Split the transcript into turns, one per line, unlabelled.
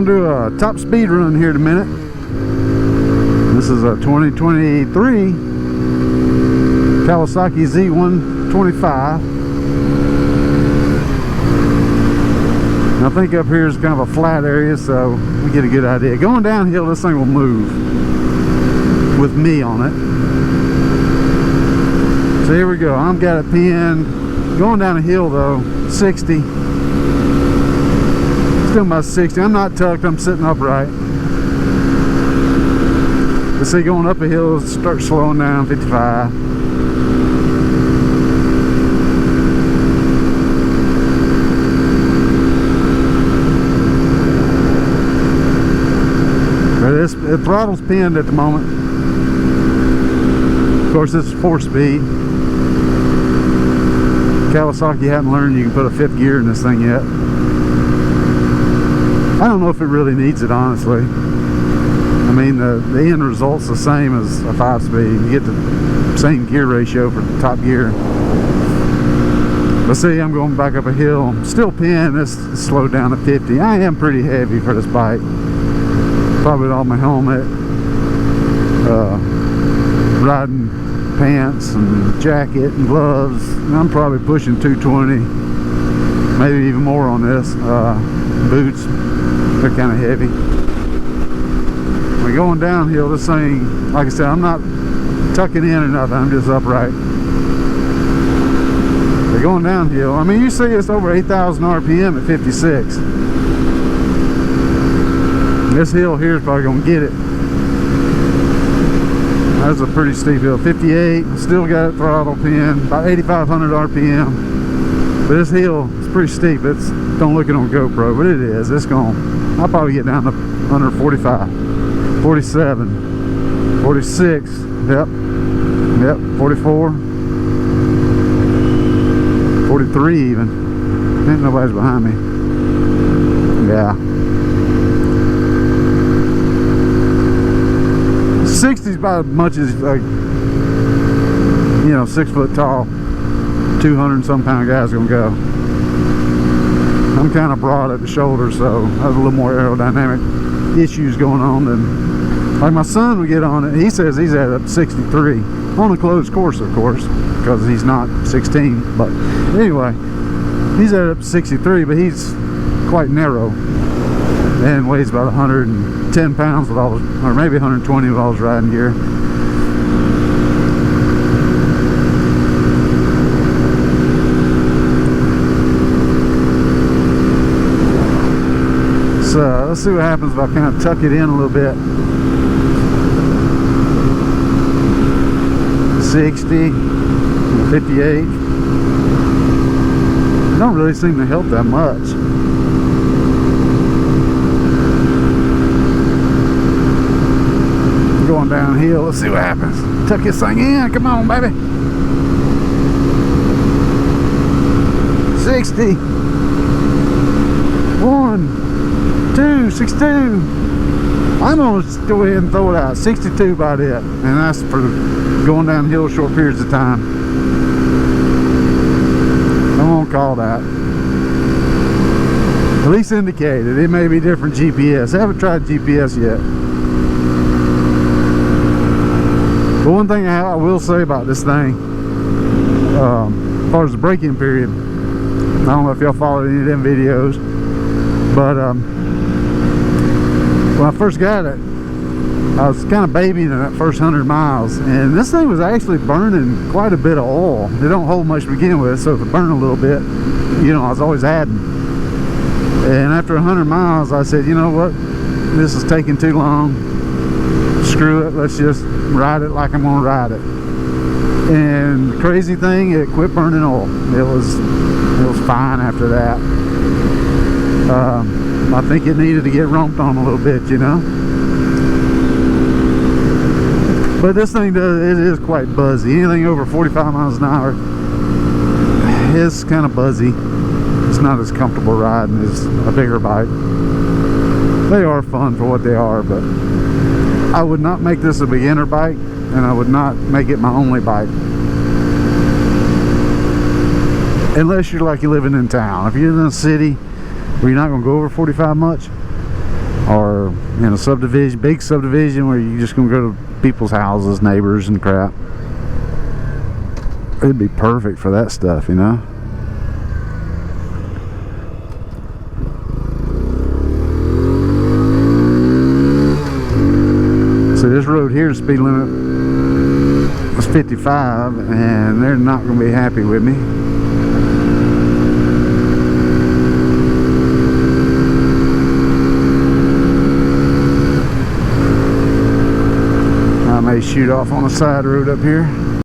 gonna do a top speed run here in a minute. This is a 2023 Kawasaki Z125. And I think up here is kind of a flat area, so we get a good idea. Going downhill, this thing will move with me on it. So here we go. I've got it pinned. Going down a hill though, 60. Still about 60. I'm not tucked, I'm sitting upright. Let's see, going up a hill, start slowing down, 55. The throttle's pinned at the moment. Of course, this is 4-speed. Kawasaki hadn't learned you can put a 5th gear in this thing yet. I don't know if it really needs it, honestly. I mean, the end result's the same as a 5-speed. You get the same gear ratio for the top gear. But see, I'm going back up a hill. I'm still pinned. This slowed down to 50. I am pretty heavy for this bike. Probably with all my helmet, riding pants and jacket and gloves. And I'm probably pushing 220, maybe even more on this. Boots, they're kind of heavy. We're going downhill. This thing, like I said, I'm not tucking in or nothing. I'm just upright. We're going downhill. I mean, you see it's over 8,000 RPM at 56. This hill here is probably going to get it. That's a pretty steep hill. 58, still got it throttle pinned, about 8,500 RPM. But this hill is pretty steep. It's don't look it on GoPro, but it is. It's going. I'll probably get down to under 45, 47, 46. Yep, 44, 43 even. Ain't nobody's behind me. Yeah. 60 is about as much as, like, you know, 6 foot tall, 200 and some pound guy's gonna go. I'm kind of broad at the shoulder, so I have a little more aerodynamic issues going on than, like, my son would get on it. He says he's at up 63 on a closed course, of course, because he's not 16. But anyway, he's at up 63, but he's quite narrow and weighs about 110 pounds with all, or maybe 120 with all his riding gear. So let's see what happens if I kind of tuck it in a little bit. 60, 58. Don't really seem to help that much. Going downhill, let's see what happens. Tuck this thing in, come on, baby. 60. 1, 2, 62. I'm gonna go ahead and throw it out. 62 about it, and that's for going downhill short periods of time. I won't call that. At least indicated. It may be different GPS. I haven't tried GPS yet. But one thing I will say about this thing, as far as the braking period, I don't know if y'all followed any of them videos, but when I first got it, I was kind of babying in that first 100 miles, and this thing was actually burning quite a bit of oil. It don't hold much to begin with, so if it burned a little bit, you know, I was always adding. And after 100 miles, I said, you know what, this is taking too long. Screw it, let's just ride it like I'm gonna ride it. And the crazy thing, it quit burning oil. It was fine after that. I think it needed to get romped on a little bit, you know. But this thing it is quite buzzy. Anything over 45 miles an hour is kind of buzzy. It's not as comfortable riding as a bigger bike. They are fun for what they are, but I would not make this a beginner bike, and I would not make it my only bike. Unless you're like you living in town. If you're in a city where you're not going to go over 45 much, or in a subdivision, big subdivision, where you're just gonna go to people's houses, neighbors and crap. It'd be perfect for that stuff, you know. So this road here, the speed limit was 55, and they're not going to be happy with me. I may shoot off on a side road up here.